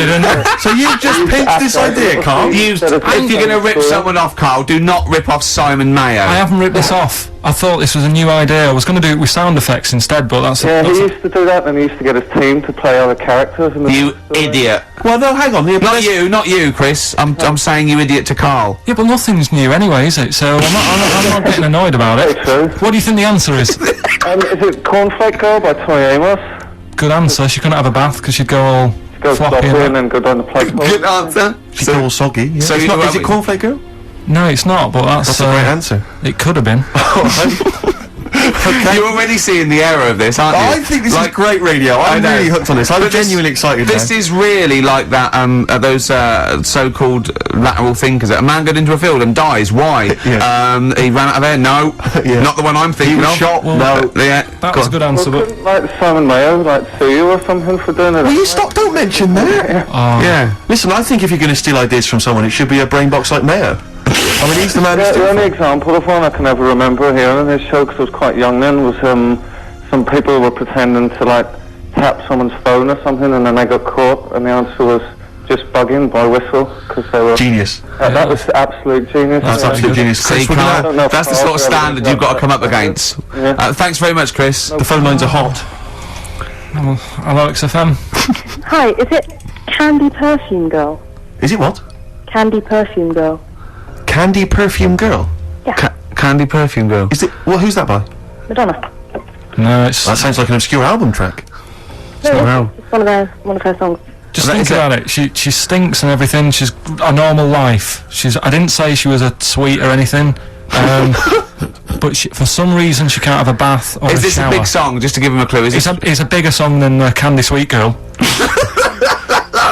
didn't. So you've just pinched this idea, Carl? If you're going to rip someone off, Carl, do not rip off Simon Mayo. I haven't ripped this off. I thought this was a new idea. I was going to do it with sound effects instead, but that's... Yeah, he used to do that, and he used to get his team to play other characters. In the You idiot. Well, no, hang on. Not you, Chris. I'm saying you idiot to Carl. Yeah, but nothing's new anyway, is it? So I'm not getting annoyed about it. What do you think the answer is? Is it Cornflake Girl by Tonny Amos? Good answer. She couldn't have a bath because she'd go all floppy and then go down the plate. Good answer. She'd go all soggy. Yeah. So is it Cornflake Girl? No, it's not, but that's a great answer. It could have been. Okay. You're already seeing the error of this, aren't you? I think this is great radio. I'm really hooked on this. I'm genuinely excited. This is really like that. Those so-called lateral thinkers. A man got into a field and dies. Why? He ran out of air. No, not the one I'm thinking of. He was shot. No. That was a good answer. Well, couldn't, like Simon Mayo, sue you or something for doing it? Will you stop? Don't mention that. Yeah. Listen, I think if you're going to steal ideas from someone, it should be a brain box like Mayo. I mean, he's the man. The only example of one I can ever remember hearing in his show, because I was quite young then, was some people were pretending to tap someone's phone or something, and then they got caught, and the answer was just bugging by whistle, because they were genius. That was absolute genius. That's absolute genius. So that's the sort of standard you've got to come up against. Thanks very much, Chris. The phone lines are hot. Hello, XFM. Hi, is it Candy Perfume Girl? Is it what? Candy Perfume Girl. Candy Perfume Girl? Yeah. Candy Perfume Girl. Is it? Well, who's that by? Madonna. No, it's... That sounds like an obscure album track. No, it's one of her songs. Just think about it. She stinks and everything. She's a normal life. I didn't say she was a sweet or anything. But for some reason she can't have a bath or Is this shower. a big song? Just to give him a clue. It's a bigger song than Candy Sweet Girl.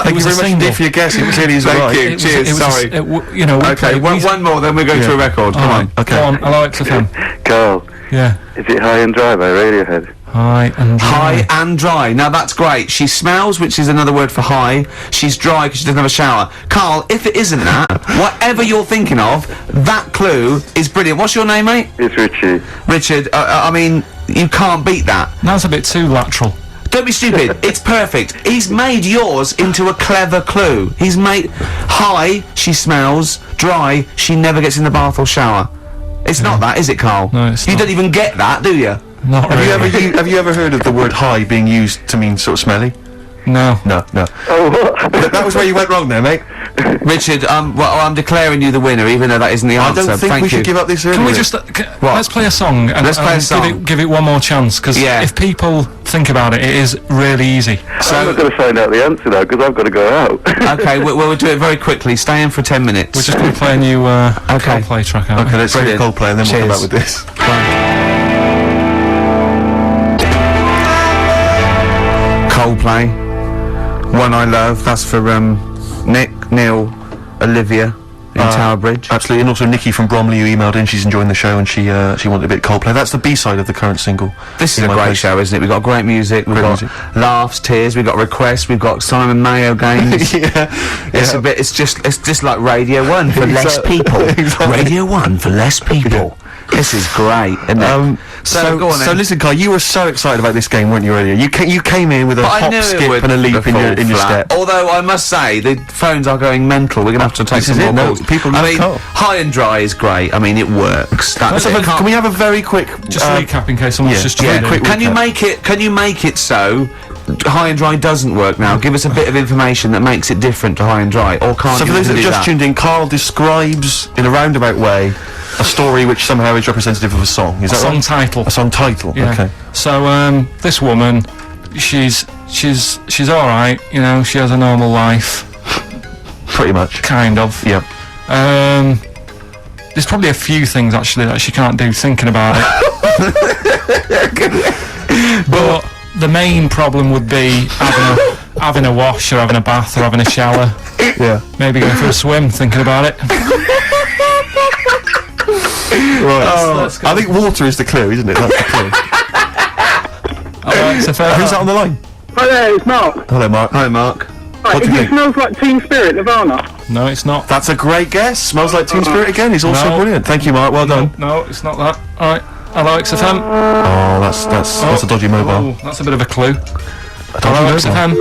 Thank you very much indeed for your guess. It clearly is right. Thank you. Cheers. Sorry. Okay, one more, then we go to a record. Come on. Okay. Go on. Hello, XFM. Carl. Yeah. Is it High and Dry by Radiohead? High and dry. High and dry. Now that's great. She smells, which is another word for high. She's dry because she doesn't have a shower. Carl, if it isn't that, whatever you're thinking of, that clue is brilliant. What's your name, mate? It's Richie. Richard, I mean, you can't beat that. That's a bit too lateral. Don't be stupid. It's perfect. He's made yours into a clever clue. He's made high, she smells, dry, she never gets in the bath or shower. It's not that, is it, Carl? No, it's You not. don't even get that, do you? Not really. Have you ever heard of the word high being used to mean sort of smelly? No. No. That was where you went wrong there, mate. Richard, I'm declaring you the winner, even though that isn't the answer. I don't think we should give up this early. Can we just let's play a song and, Let's play a song. Give it one more chance, because if people think about it, it is really easy. So I'm not going to find out the answer now, because I've got to go out. Okay, we'll do it very quickly. Stay in for 10 minutes. We're just going to play a new Coldplay track out. Okay, let's play Coldplay and then we'll come back with this. Coldplay, One I Love. That's for Nick, Neil, Olivia in Tower Bridge. Absolutely, and also Nikki from Bromley who emailed in. She's enjoying the show and she wanted a bit of Coldplay. That's the B-side of the current single. This is a great show, isn't it? We've got great music, we've got laughs, tears, we've got requests, we've got Simon Mayo games. It's just like Radio 1 for less people. Radio 1 for less people. This is great, isn't it? So go on then. So listen, Carl, you were so excited about this game, weren't you, earlier? You came in with a hop, skip and a leap in your step. Although I must say, the phones are going mental. We're going to have to take some more calls. High and dry is great. I mean, it works. Can we have a very quick... Just recap in case someone's just very quick Can you make it so High and Dry doesn't work now? Give us a bit of information that makes it different to High and Dry. Or can't So for those that have just tuned in, Carl describes, in a roundabout way, a story which somehow is representative of a song. Is that right? A song title. A song title. Yeah. Okay. So this woman, she's all right. You know, she has a normal life. Pretty much. Kind of. Yep. There's probably a few things actually that she can't do thinking about it. But the main problem would be having a wash or having a bath or having a shower. Yeah. Maybe going for a swim thinking about it. Right. I think water is the clue, isn't it? That's the clue. Alright, so who's that on the line? Hi there, it's Mark. Hello, Mark. Hi, Mark. Right, it smells like Teen Spirit, Nirvana. No, it's not. That's a great guess. Smells like Teen Spirit again. He's also brilliant. Thank you, Mark. Well done. No, it's not that. Alright. Hello, XFM. Oh, that's a dodgy mobile. Oh, that's a bit of a clue. Hello, XFM.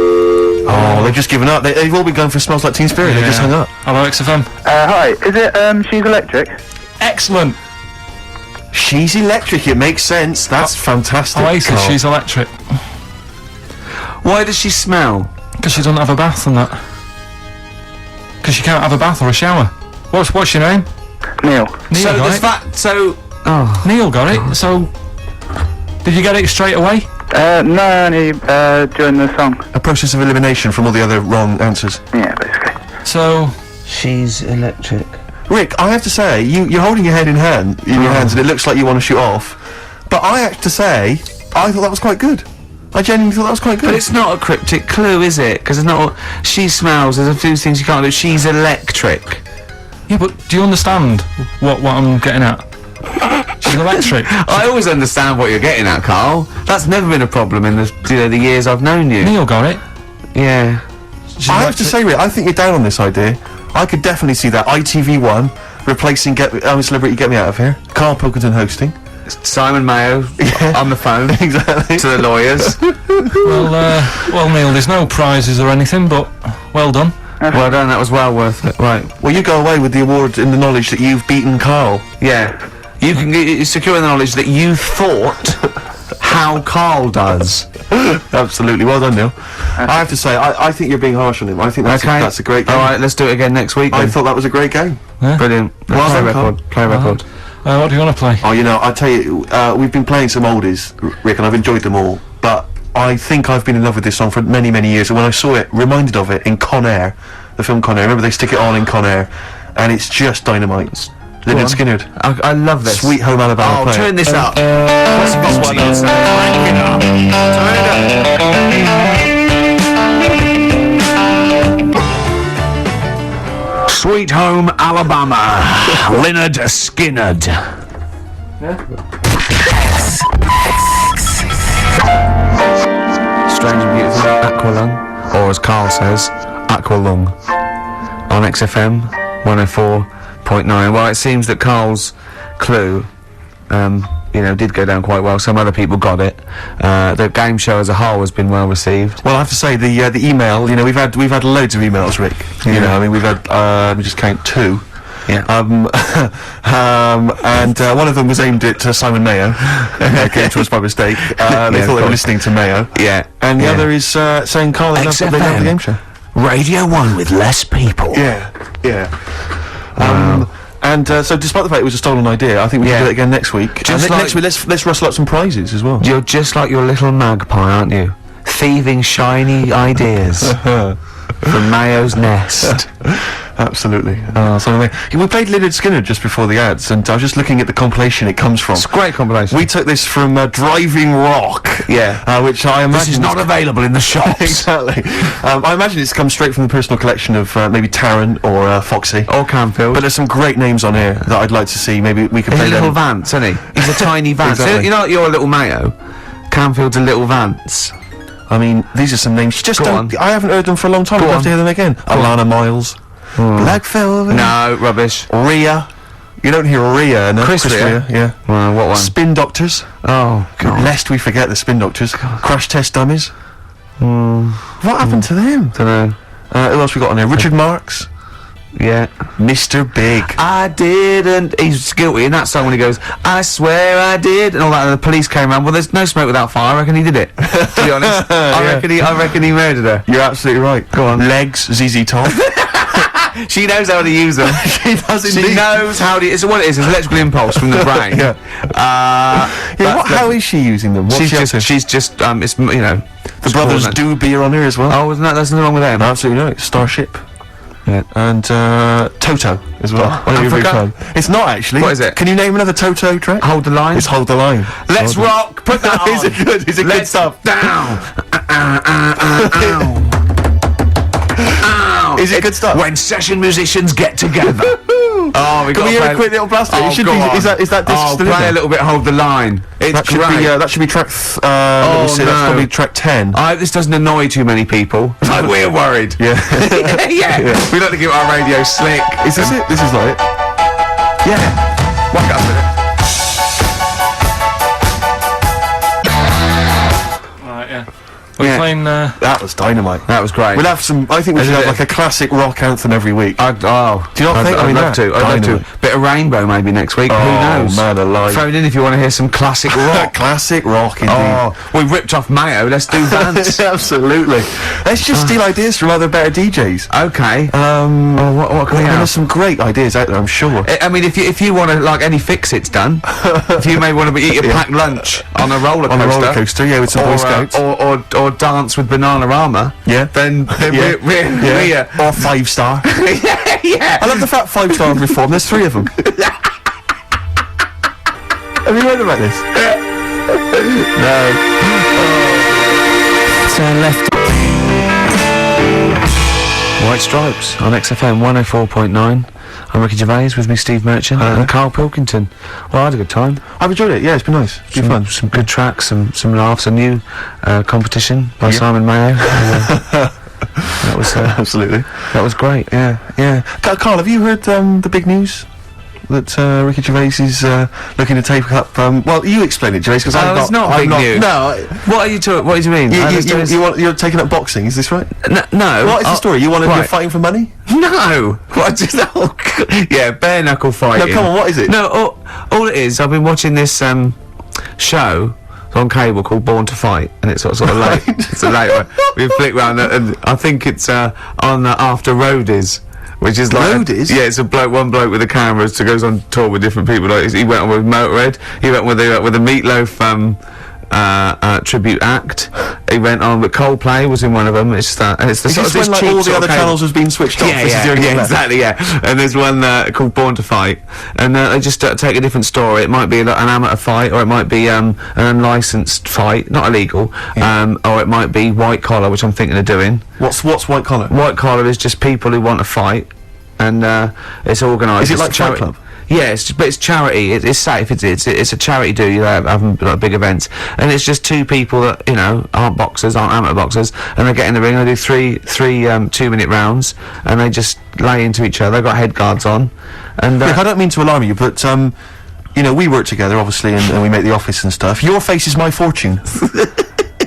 Oh, they've just given up. They've all been going for Smells Like Teen Spirit. They just hung up. Hello, XFM. Hi, is it, She's Electric? Excellent. She's electric. It makes sense. That's fantastic. Oasis, Carl. she's electric. Why does she smell? Because she doesn't have a bath and that. Because she can't have a bath or a shower. What's your name? Neil. Neil So got there's it. that. So. Oh. Neil got it. So, did you get it straight away? No, only, during the song. A process of elimination from all the other wrong answers. Yeah, basically. So, She's electric. Rick, I have to say, you're holding your head in your hands, and it looks like you want to shoot off. But I have to say, I thought that was quite good. I genuinely thought that was quite good. But it's not a cryptic clue, is it? Because it's not. She smells. There's a few things you can't do. She's electric. yeah, but do you understand what I'm getting at? She's electric. I always understand what you're getting at, Carl. That's never been a problem in the years I've known you. Neil got it. Yeah. She's I have to electric. say, Rick, I think you're down on this idea. I could definitely see that ITV1 replacing I'm a Celebrity, Get Me Out of Here. Carl Pilkington hosting. Simon Mayo on the phone Exactly. to the lawyers. Well, Neil, there's no prizes or anything, but well done. Well done. That was well worth it. Right. Well, you go away with the award in the knowledge that you've beaten Carl. Yeah. You can get secure in the knowledge that you thought how Carl does. Absolutely. Well done, Neil. I have to say, I think you're being harsh on him. I think that's a great game. All right. Let's do it again next week. I Then. thought that was a great game. Brilliant. Well Play done, record. Play record. What do you want to play? Oh, you know, I tell you, we've been playing some oldies, Rick, and I've enjoyed them all. But I think I've been in love with this song for many, many years. And when I saw it, reminded of it in Con Air, the film Con Air. Remember they stick it on in Con Air, and it's just dynamite. Lynyrd Skynyrd. I love this. Sweet Home Alabama. Oh, Play it. turn this up. What's this one? Crank it up. Turn it up. Sweet Home Alabama. Lynyrd Skynyrd. Strange and Beautiful. Aqualung. Or as Carl says, Aqualung. On XFM 104.9. Well, it seems that Carl's clue, did go down quite well. Some other people got it. The game show as a whole has been well received. Well, I have to say the email. You know, we've had loads of emails, Rick. You know, I mean, we've had let me just count 2. Yeah. And one of them was aimed at Simon Mayo. Came to us by mistake. They thought they were listening to Mayo. Yeah. And the other is saying Carl, they love the game show. Radio 1 with less people. Yeah. So despite the fact it was a stolen idea, I think we can do it again next week. Just And next week, let's rustle up some prizes as well. You're just like your little magpie, aren't you? Thieving shiny ideas from Mayo's nest. Absolutely. We played Lynyrd Skynyrd just before the ads, and I was just looking at the compilation it comes from. It's a great compilation. We took this from Driving Rock. Yeah. Which I imagine This is not available in the shops. Exactly. I imagine it's come straight from the personal collection of maybe Taron or Foxy. Or Canfield. But there's some great names on here that I'd like to see. Maybe we could He's play a little them. Vance, isn't he? He's a tiny Vance. Exactly. You know, you're a little Mayo. Canfield's a little Vance. I mean, these are some names. Just Go don't. on. I haven't heard them for a long time. I'd love to hear them again. Alana Miles. Black Velvet. No, rubbish. Rhea. You don't hear Rhea, no? Chris Rea? Yeah. What one? Spin Doctors. Oh, God. Lest we forget the Spin Doctors. Crash Test Dummies. What happened to them? Dunno. Who else we got on there? Richard Marx. Yeah. Mr. Big. I didn't. He's guilty in that song when he goes, I swear I did, and all that. And the police came around. Well, there's no smoke without fire. I reckon he did it. To be honest, I reckon he murdered her. You're absolutely right. Go on. Legs, ZZ Top. She knows how to use them. She does indeed. She knows how to. It's what it is. It's electrical impulse from the brain. How is she using them? What's She's she up just. to? She's just. It's The brothers do beer on here as well. Oh, isn't that? There's nothing wrong with them. Absolutely right. Starship. Yeah. And Toto as well. One of your big Africa? fan. It's not actually. What is it? Can you name another Toto track? Hold the line. It's Hold the Line. Let's rock. Put that on. Is it good? Is it good Let's stuff? down. Is it good stuff? When session musicians get together. Oh, we Can got we hear a quick little blast? Oh, It should go be. on. Is that disc Oh, still in play there? a little bit. Hold the line. It's That should great. be. That should be track. Let me see. That's no. probably track 10. I hope this doesn't annoy too many people. Like, we're worried. Yeah. yeah. We like to keep our radio slick. Is this it? This is like it. Yeah. Whack up with it. Right, yeah. We're playing. That was dynamite. That was great. We'll have some. I think we should have like a classic rock anthem every week. Do you not think? I'd love to. I'd love Dynamite. to. Bit of Rainbow maybe next week. Who knows? Man alive. Phone in if you want to hear some classic rock. Classic rock, indeed. Oh, we ripped off Mayo. Let's do Vance. Absolutely. Let's just steal ideas from other better DJs. Okay. What can we There's have? some great ideas out there, I'm sure. I mean, if you want to like any fix-it's done, if you may want to eat a packed lunch on a roller coaster, On a roller coaster, yeah, with some Boy Scouts. or dance with Bananarama, Yeah. then Yeah. we're Or 5-star. yeah. I love the fact 5-star reform. There's 3 of them. Have you heard about this? No. Turn left. White Stripes on XFM 104.9. I'm Ricky Gervais, with me Steve Merchant and Carl Pilkington. Well, I had a good time. I've enjoyed it. Yeah, it's been nice. It's been fun. Some good tracks, some laughs, a new competition by Simon Mayo. That was Absolutely. that was great. Yeah. Carl, have you heard the big news? That Ricky Gervais is looking to take up. Well, you explain it, Gervais, because it's not big news. No, What are you talking? What do you mean? you're taking up boxing. Is this right? No. What is the story? You're fighting for money? No. What? Yeah, bare knuckle fighting. No, come on. What is it? No, all it is, I've been watching this show on cable called Born to Fight, and it's sort of late. It's a late one. We flick round, and I think it's on After Roadies, which is like Roadies? yeah, it's one bloke with a camera who goes on tour with different people. Like he went on with Motorhead. He went with the Meatloaf tribute act. He went on, but Coldplay was in one of them. It's the Is sort this of this when like cheap all the sort other of cable. channels has been switched off? This is the only Yeah, one left. exactly, yeah. And there's one called Born to Fight, and they just take a different story. It might be like an amateur fight, or it might be an unlicensed fight, not illegal, or it might be white collar, which I'm thinking of doing. What's white collar? White collar is just people who want to fight, and it's organised. Is it It's like a Fight charity. Club? Yeah, but it's charity. It's safe. It's a charity do. You have like big events, and it's just 2 people that aren't boxers, aren't amateur boxers, and they get in the ring. They do three 2-minute rounds, and they just lay into each other. They've got head guards on, and Look, I don't mean to alarm you, but we work together obviously, and we make the office and stuff. Your face is my fortune.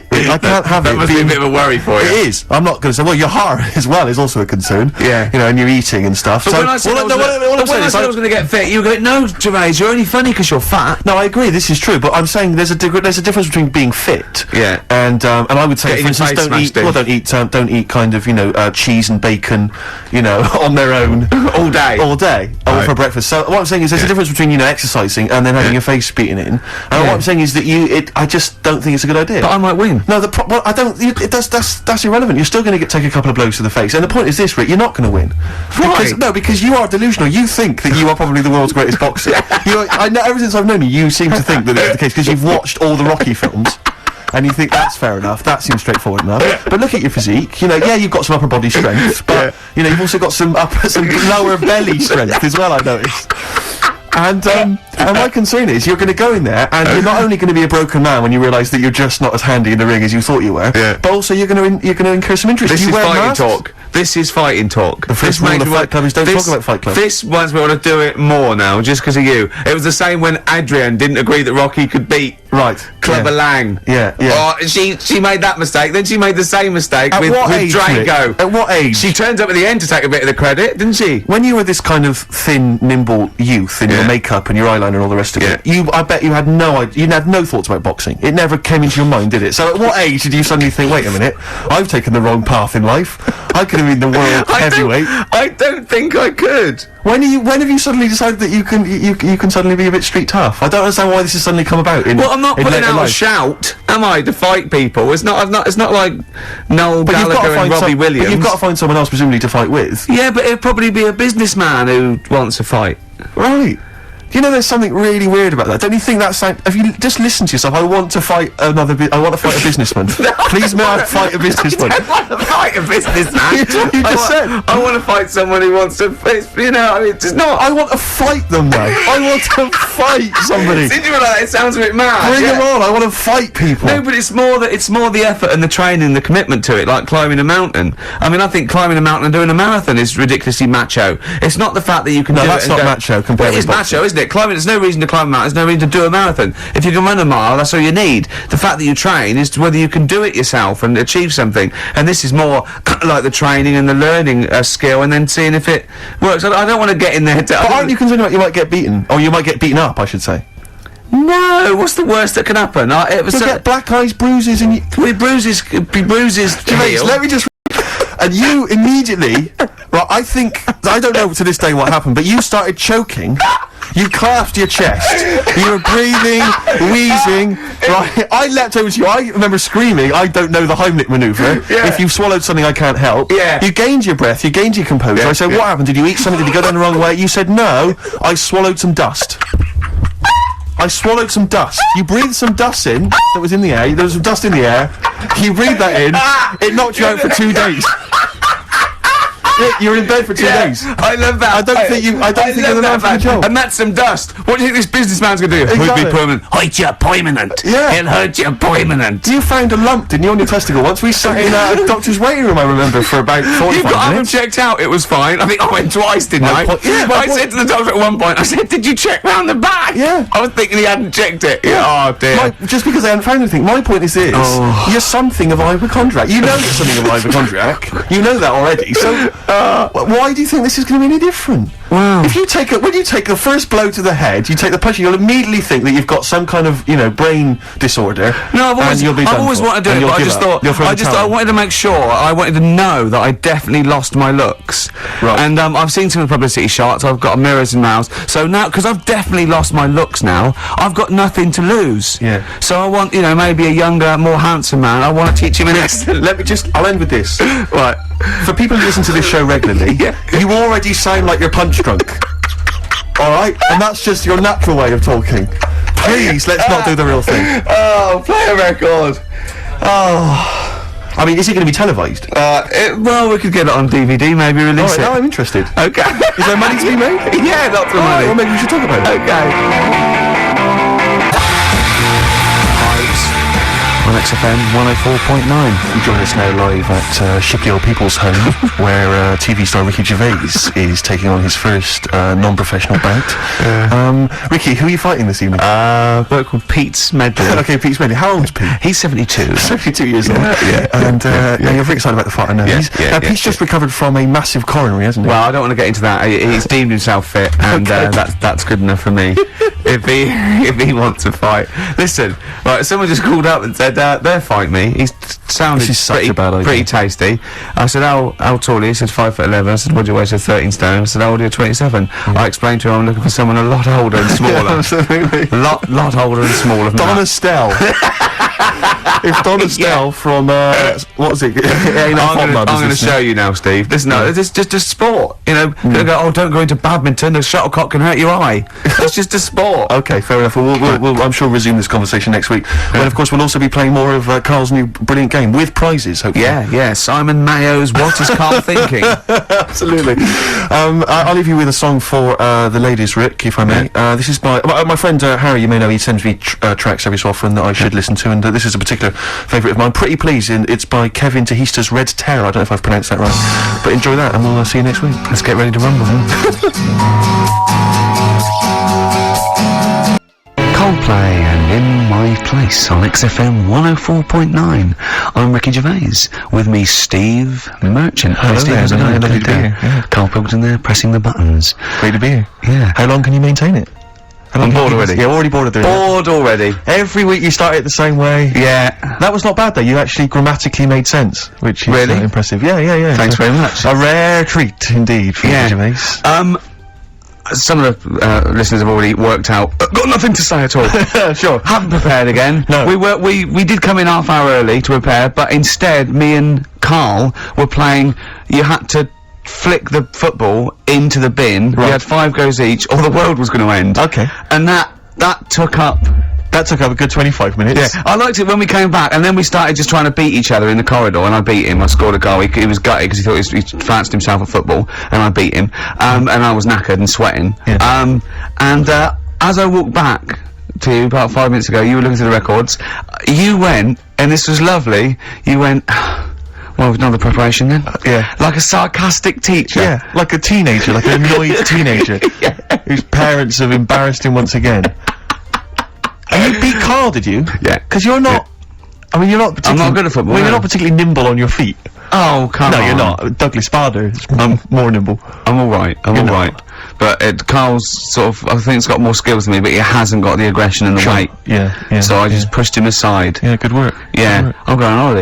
I can't have that it must be a bit of a worry for you. It is. I'm not going to say. Well, your heart as well is also a concern. Yeah. And you're eating and stuff. But so when I said all I was going to get fit, you were going, no, Gervais, you're only funny because you're fat. No, I agree. This is true, but I'm saying there's a difference between being fit. Yeah. And I would say, Getting for instance, your face smashed in. don't eat kind of cheese and bacon, on their own all day. or for breakfast. So what I'm saying is there's a difference between exercising and then having your face beaten in. And what I'm saying is that I just don't think it's a good idea. But I might win. No, I don't. That's irrelevant. You're still going to take a couple of blows to the face. And the point is this, Rick: you're not going to win. Why? Because you are delusional. You think that you are probably the world's greatest boxer. I know. Ever since I've known you, you seem to think that that's the case because you've watched all the Rocky films. And you think that's fair enough, that seems straightforward enough. But look at your physique, you've got some upper body strength, but, you've also got some lower belly strength as well, I noticed. And my concern is you're going to go in there and you're not only going to be a broken man when you realise that you're just not as handy in the ring as you thought you were, but also you're going to incur some injuries. This is fighting talk. This is fighting talk. The first rule of Fight Club is don't talk about Fight Club. This one's me want to do it more now, just because of you. It was the same when Adrian didn't agree that Rocky could beat Clubber Lang. Yeah. Oh, she made that mistake. Then she made the same mistake with age, Drago. Rick? At what age? She turns up at the end to take a bit of the credit, didn't she? When you were this kind of thin, nimble youth in your makeup and your eyeliner and all the rest of it, I bet you had no thoughts about boxing. It never came into your mind, did it? So at what age did you suddenly think, wait a minute, I've taken the wrong path in life. I could have been the world heavyweight. I don't think I could. When have you suddenly decided that you can suddenly be a bit street tough? I don't understand why this has suddenly come about. Well, I'm not putting out a shout, am I, to fight people? It's not like Noel Gallagher and Robbie Williams. But you've got to find someone else presumably to fight with. Yeah, but it'd probably be a businessman who wants a fight. Right. There's something really weird about that. Don't you think that's like, if you just listen to yourself, I want to fight a businessman. Please may I fight a businessman? I don't want to fight a businessman. You just said. I want to fight someone who wants to, it's just not. I want to fight them though. I want to fight somebody. Did you realise it sounds a bit mad? Bring them on, I want to fight people. No, but it's more the effort and the training, the commitment to it, like climbing a mountain. I mean, I think climbing a mountain and doing a marathon is ridiculously macho. It's not the fact that you can do it. No, that's not macho compared with it's macho, isn't isn't it? Climbing, there's no reason to climb a mountain, there's no reason to do a marathon. If you can run a mile, that's all you need. The fact that you train is whether you can do it yourself and achieve something. And this is more like the training and the learning skill, and then seeing if it works. I don't want to get in there. But aren't you concerned about you might get beaten? Or you might get beaten up, I should say. No, what's the worst that can happen? You'll get black eyes, bruises, and bruises. James, let me just... And you immediately... Well, I don't know to this day what happened, but you started choking. You clasped your chest. You were breathing, wheezing. Right? I leapt over to you. I remember screaming, I don't know the Heimlich manoeuvre. Yeah. If you've swallowed something I can't help. Yeah. You gained your breath, you gained your composure. I said, what happened? Did you eat something? Did you go down the wrong way? You said, no, I swallowed some dust. I swallowed some dust. You breathed some dust in that was in the air. There was some dust in the air. You breathed that in. It knocked you out for 2 days. You were in bed for 2 days. I love that. I don't think you're the man for the job. And that's some dust. What do you think this businessman's going to do? Exactly. He'll be permanent. Hurt you permanent. Yeah. He'll hurt you permanent. You found a lump, didn't you, on your testicle once? We sat in a doctor's waiting room, I remember, for about 45 You got minutes. them checked out. It was fine. I think I went twice, didn't I? I said to the doctor at one point, I said, did you check round the back? Yeah. I was thinking he hadn't checked it. Yeah. Oh, dear. Just because I hadn't found anything. My point is this. You're something of a hypochondriac. You know you're something of a hypochondriac. You know that already. So, why do you think this is going to be any different? Wow. If you take when you take the first blow to the head, you take the punch, you'll immediately think that you've got some kind of, brain disorder. No, I've always wanted to do it, but I just thought, I wanted to make sure, I wanted to know that I definitely lost my looks. Right. And I've seen some of the publicity shots, I've got mirrors and mouths, so now, because I've definitely lost my looks now, I've got nothing to lose. Yeah. So I want, maybe a younger, more handsome man, I want to teach him an lesson. I'll end with this. Right. For people who listen to this show regularly, you already sound like you're punch drunk. Alright? And that's just your natural way of talking. Please, let's not do the real thing. Oh, play a record. Oh. I mean, is it going to be televised? Well, we could get it on DVD, maybe release Alright, it. now I'm interested. Okay. Is there money to be made? Yeah, lots of money. Well, maybe we should talk about it. Okay. On XFM 104.9. You join us now live at Shipley Old People's Home, where TV star Ricky Gervais is taking on his first non-professional bout. Ricky, who are you fighting this evening? A bloke called Pete Smedley. Okay, Pete Smedley. How old's Pete? He's 72. 72 years old. Yeah. And you're very excited about the fight, I know. Pete's just recovered from a massive coronary, hasn't he? Well, I don't want to get into that. He's deemed himself fit, and that's good enough for me. If he wants to fight. Listen, right, someone just called up and said, they'll fight me. He sounded pretty tasty. I said, how tall are you? He said 5'11". I said, what do you weigh? He said 13 stone. I said, how old are you? 27. I explained to him I'm looking for someone a lot older and smaller. Absolutely. Lot older and smaller than Donna that. Stell. If Donna Stell from, what was it? I'm going to show you now, Steve. Listen, no, it's just a sport. Go, don't go into badminton, the shuttlecock can hurt your eye. It's just a sport. Okay, fair enough. We'll I'm sure, resume this conversation next week. When, of course, we'll also be playing more of Carl's new brilliant game, with prizes, hopefully. Yeah, Simon Mayo's What Is Carl Thinking? Absolutely. I'll leave you with a song for the ladies, Rick, if I may. This is by my friend Harry, you may know, he sends me tracks every so often that I should listen to, and this is a particular favourite of mine. Pretty Please, and it's by Kevin Tehista's Red Terror. I don't know if I've pronounced that right. But enjoy that, and we'll see you next week. Let's get ready to rumble. Coldplay and In My Place on XFM 104.9. I'm Ricky Gervais. With me, Steve Merchant. Hello Steve, there, how's it man. going? Lovely to be here. Yeah. Carl Pilkington there, pressing the buttons. Great to be here. Yeah. How long can you maintain it? I'm bored already. Yeah, already bored of doing Bored already. it. Every week you start it the same way. Yeah. That was not bad though, you actually grammatically made sense, which is Really? impressive. Yeah. Thanks very much. A rare treat indeed for Yeah. Gervais. Some of the listeners have already worked out. Got nothing to say at all. Sure. Haven't prepared again. No. We did come in half hour early to prepare, but instead me and Carl were playing. You had to flick the football into the bin. We Right. had 5 goes each, or the world was going to end. Okay. And that took up. That took up a good 25 minutes. Yeah, I liked it when we came back, and then we started just trying to beat each other in the corridor, and I beat him. I scored a goal. He was gutted because he thought he fancied himself at football, and I beat him. And I was knackered and sweating. Yeah. As I walked back to you about 5 minutes ago, you were looking through the records. You went, and this was lovely. You went, Well, another preparation then. Yeah. Like a sarcastic teacher. Yeah, like a teenager, like an annoyed teenager whose parents have embarrassed him once again. And you beat Carl, did you? Yeah. Because you're not. I mean, you're not. I'm not good at football. Well, you're no. not particularly nimble on your feet. Oh, come on. No, you're not. Douglas Bader is more nimble. I'm alright, I'm You're alright. But Carl's sort of, I think he's got more skills than me, but he hasn't got the aggression and the weight. Yeah. So I just pushed him aside. Yeah, good work. Yeah, I'm going on holiday.